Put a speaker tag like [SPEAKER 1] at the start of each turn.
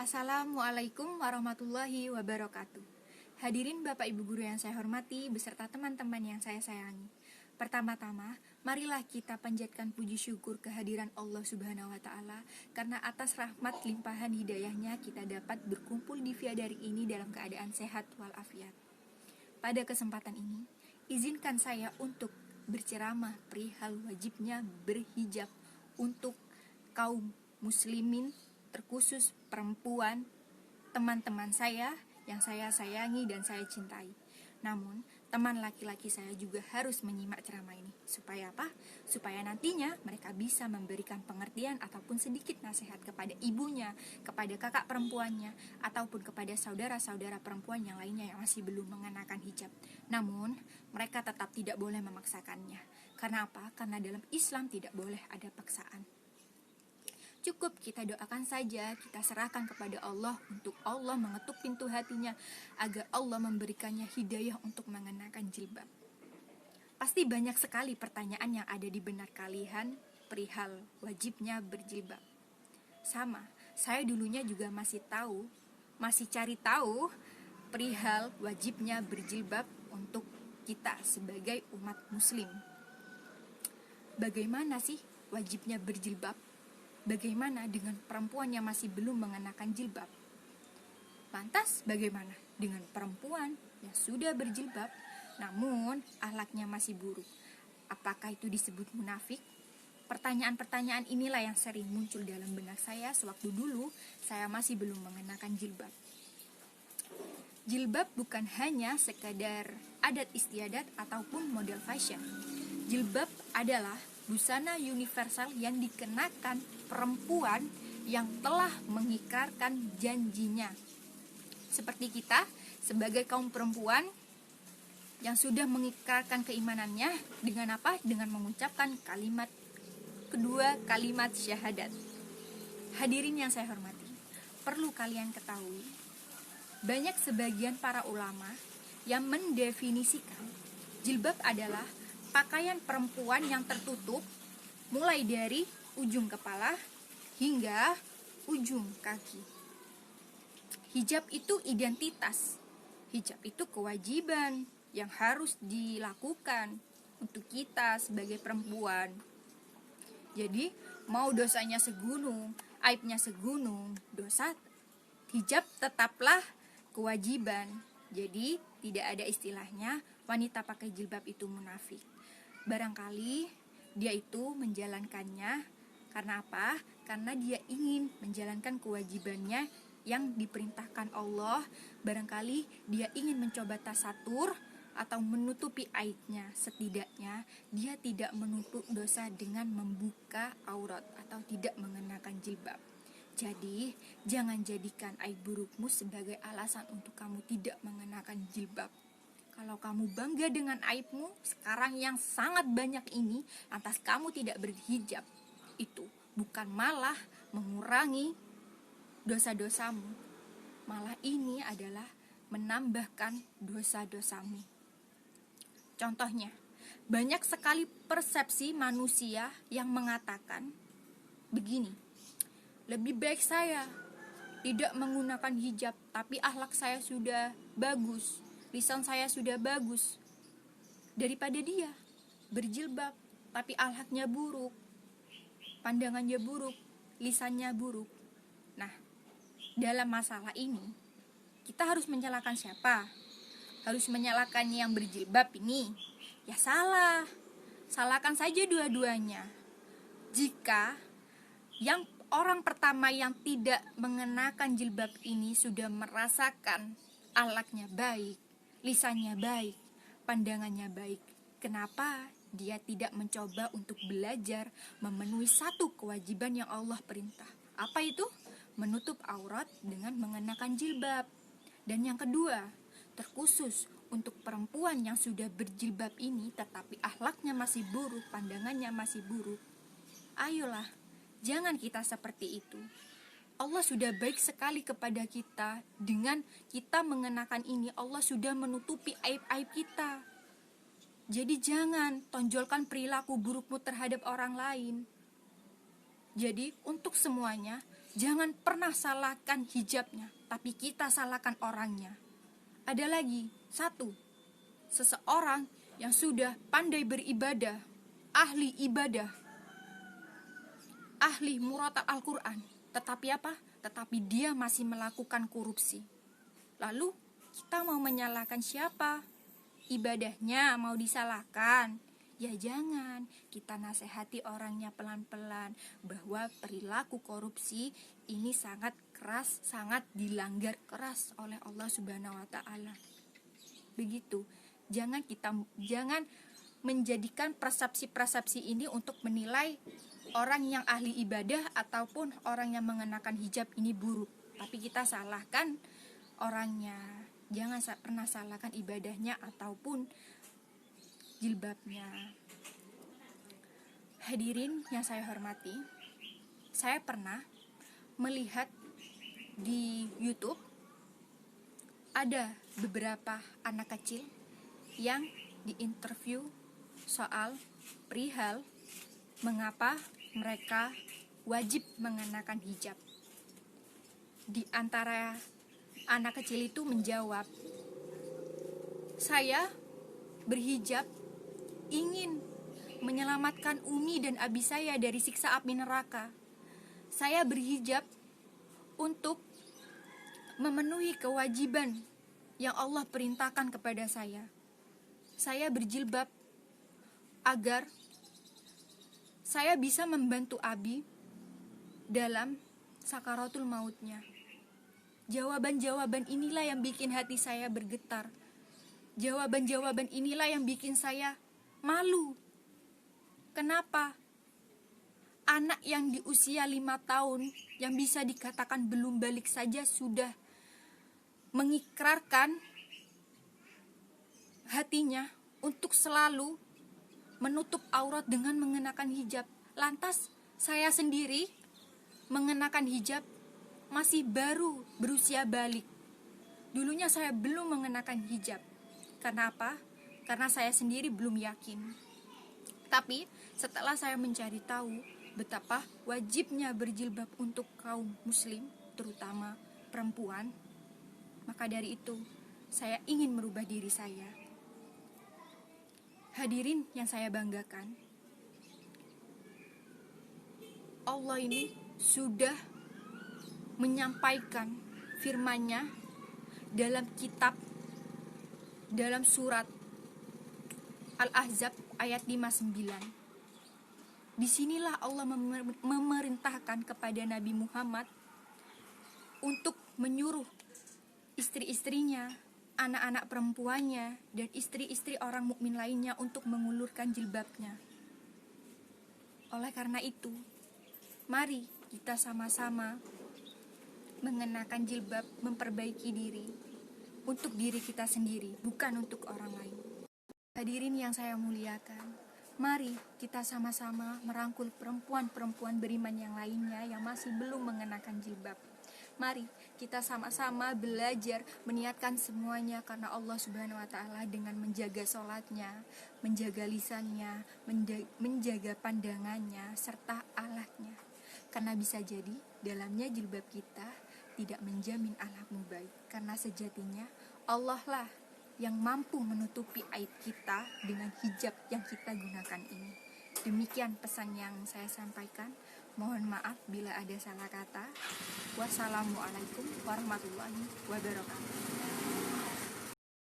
[SPEAKER 1] Assalamualaikum warahmatullahi wabarakatuh. Hadirin Bapak Ibu Guru yang saya hormati beserta teman-teman yang saya sayangi. Pertama-tama, marilah kita panjatkan puji syukur kehadiran Allah Subhanahu wa taala karena atas rahmat limpahan hidayahnya kita dapat berkumpul di Viadari ini dalam keadaan sehat walafiat. Pada kesempatan ini, izinkan saya untuk berceramah perihal wajibnya berhijab untuk kaum muslimin, terkhusus perempuan, teman-teman saya yang saya sayangi dan saya cintai. Namun, teman laki-laki saya juga harus menyimak ceramah ini. Supaya apa? Supaya nantinya mereka bisa memberikan pengertian ataupun sedikit nasihat kepada ibunya, kepada kakak perempuannya, ataupun kepada saudara-saudara perempuan yang lainnya yang masih belum mengenakan hijab. Namun, mereka tetap tidak boleh memaksakannya. Karena apa? Karena dalam Islam tidak boleh ada paksaan. Cukup kita doakan saja, kita serahkan kepada Allah untuk Allah mengetuk pintu hatinya agar Allah memberikannya hidayah untuk mengenakan jilbab. Pasti banyak sekali pertanyaan yang ada di benak kalian perihal wajibnya berjilbab. Sama, saya dulunya juga masih cari tahu perihal wajibnya berjilbab untuk kita sebagai umat muslim. Bagaimana sih wajibnya berjilbab? Bagaimana dengan perempuan yang masih belum mengenakan jilbab? Lantas bagaimana dengan perempuan yang sudah berjilbab namun akhlaknya masih buruk? Apakah itu disebut munafik? Pertanyaan-pertanyaan inilah yang sering muncul dalam benak saya sewaktu dulu saya masih belum mengenakan jilbab. Jilbab bukan hanya sekadar adat istiadat ataupun model fashion. Jilbab adalah busana universal yang dikenakan perempuan yang telah mengikrarkan janjinya. Seperti kita sebagai kaum perempuan yang sudah mengikrarkan keimanannya dengan apa? Dengan mengucapkan kedua kalimat syahadat. Hadirin yang saya hormati, perlu kalian ketahui, banyak sebagian para ulama yang mendefinisikan jilbab adalah pakaian perempuan yang tertutup mulai dari ujung kepala hingga ujung kaki. Hijab itu identitas. Hijab itu kewajiban yang harus dilakukan untuk kita sebagai perempuan. Jadi, mau dosanya segunung, aibnya segunung, hijab tetaplah kewajiban. Jadi, tidak ada istilahnya wanita pakai jilbab itu munafik. Barangkali dia itu menjalankannya karena apa? Karena dia ingin menjalankan kewajibannya yang diperintahkan Allah. Barangkali dia ingin mencoba tasatur atau menutupi aibnya. Setidaknya dia tidak menutup dosa dengan membuka aurat atau tidak mengenakan jilbab. Jadi, jangan jadikan aib burukmu sebagai alasan untuk kamu tidak mengenakan jilbab. Kalau kamu bangga dengan aibmu sekarang yang sangat banyak ini, lantas kamu tidak berhijab, itu bukan malah mengurangi dosa-dosamu, malah ini adalah menambahkan dosa-dosamu. Contohnya, banyak sekali persepsi manusia yang mengatakan begini, lebih baik saya tidak menggunakan hijab, tapi akhlak saya sudah bagus, lisan saya sudah bagus, daripada dia berjilbab tapi akhlaknya buruk, pandangannya buruk, lisannya buruk. Nah, dalam masalah ini kita harus menyalahkan siapa? Harus menyalahkan yang berjilbab ini? Ya salah. Salahkan saja dua-duanya. Jika yang orang pertama yang tidak mengenakan jilbab ini sudah merasakan akhlaknya baik, lisannya baik, pandangannya baik, kenapa dia tidak mencoba untuk belajar memenuhi satu kewajiban yang Allah perintah? Apa itu? Menutup aurat dengan mengenakan jilbab. Dan yang kedua, terkhusus untuk perempuan yang sudah berjilbab ini tetapi akhlaknya masih buruk, pandangannya masih buruk, ayolah, jangan kita seperti itu. Allah sudah baik sekali kepada kita. Dengan kita mengenakan ini, Allah sudah menutupi aib-aib kita. Jadi jangan tonjolkan perilaku burukmu terhadap orang lain. Jadi untuk semuanya, Jangan pernah salahkan hijabnya, tapi kita salahkan orangnya. Ada lagi, satu, seseorang yang sudah pandai beribadah, ahli ibadah, ahli murotal Al-Quran, tetapi apa? Tetapi dia masih melakukan korupsi. Lalu kita mau menyalahkan siapa? Ibadahnya mau disalahkan? Ya jangan, kita nasihati orangnya pelan-pelan bahwa perilaku korupsi ini sangat keras, sangat dilanggar keras oleh Allah Subhanahu wa taala. Begitu. Jangan menjadikan persepsi-persepsi ini untuk menilai orang yang ahli ibadah ataupun orang yang mengenakan hijab ini buruk. Tapi kita salahkan orangnya. Jangan pernah salahkan ibadahnya ataupun jilbabnya. Hadirin yang saya hormati, saya pernah melihat di YouTube ada beberapa anak kecil yang diinterview soal perihal mengapa mereka wajib mengenakan hijab. Di antara anak kecil itu menjawab, saya berhijab ingin menyelamatkan Umi dan Abi saya dari siksa api neraka. Saya berhijab untuk memenuhi kewajiban yang Allah perintahkan kepada saya. Saya berjilbab agar saya bisa membantu Abi dalam sakaratul mautnya. Jawaban-jawaban inilah yang bikin hati saya bergetar. Jawaban-jawaban inilah yang bikin saya malu. Kenapa? Anak yang di usia 5 tahun yang bisa dikatakan belum balik saja sudah mengikrarkan hatinya untuk selalu menutup aurat dengan mengenakan hijab. Lantas saya sendiri mengenakan hijab masih baru berusia balik. Dulunya saya belum mengenakan hijab. Kenapa? Karena saya sendiri belum yakin. Tapi setelah saya mencari tahu betapa wajibnya berjilbab untuk kaum muslim, terutama perempuan, maka dari itu saya ingin merubah diri saya. Hadirin yang saya banggakan, Allah ini sudah menyampaikan firman-Nya dalam kitab, dalam surat Al-Ahzab ayat 59. Disinilah Allah memerintahkan kepada Nabi Muhammad untuk menyuruh istri-istrinya, anak-anak perempuannya, dan istri-istri orang mukmin lainnya untuk mengulurkan jilbabnya. Oleh karena itu, mari kita sama-sama mengenakan jilbab, memperbaiki diri untuk diri kita sendiri, bukan untuk orang lain. Hadirin yang saya muliakan, mari kita sama-sama merangkul perempuan-perempuan beriman yang lainnya yang masih belum mengenakan jilbab. Mari kita sama-sama belajar meniatkan semuanya karena Allah Subhanahu wa taala dengan menjaga sholatnya, menjaga lisannya, menjaga pandangannya serta akhlaknya. Karena bisa jadi dalamnya jilbab kita tidak menjamin akhlakmu baik, karena sejatinya Allah lah yang mampu menutupi aib kita dengan hijab yang kita gunakan ini. Demikian pesan yang saya sampaikan. Mohon maaf bila ada salah kata. Wassalamualaikum warahmatullahi wabarakatuh.